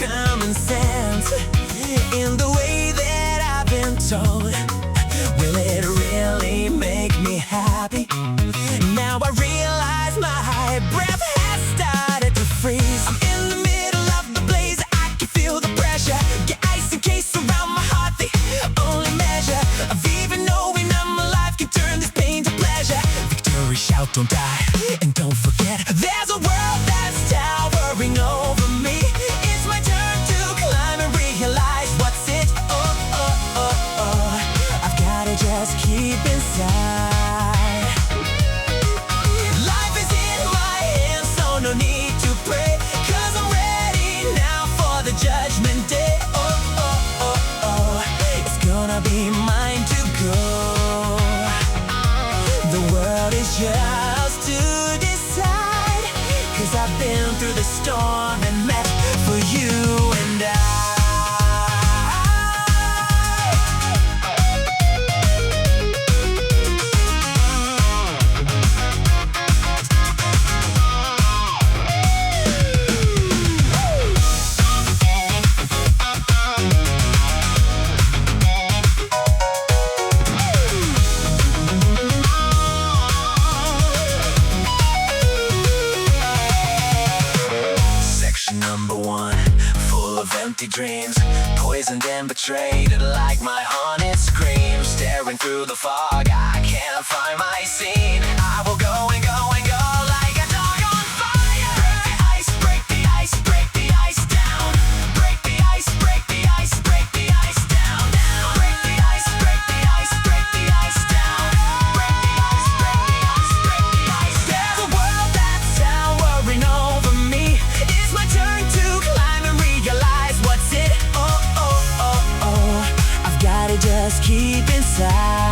common sense in the way that I've been told. Will it really make me happy? Now I realize my breath has started to freeze. I'm in the middle of the blaze, I can feel the pressure. Get ice encased around my heart, the only measure of even knowing I'm alive can turn this pain to pleasure. Victory shout, don't die, and don't forget there's a world that's towering over me. It's my turn to climb and realize what's it. I've gotta just keep inside. Life is in my hands, so no need to pray, 'cause I'm ready now for the judgment day. It's gonna be mine to go. The world is yours to decide, 'cause I've been through the storm and met for you and I. Number one, full of empty dreams, poisoned and betrayed like my haunted scream. Staring through the fog, I can't find my scene. I will go and go and go like a dog on fire. Break the ice, break the ice, break the ice down. Break the ice, break the ice, break the ice down. Break the ice, break the ice, break the ice down. Break the ice, break the ice, break the ice down. There's a world that's towering over me. It's my turn to climb and realize what's it. I've gotta just keep inside.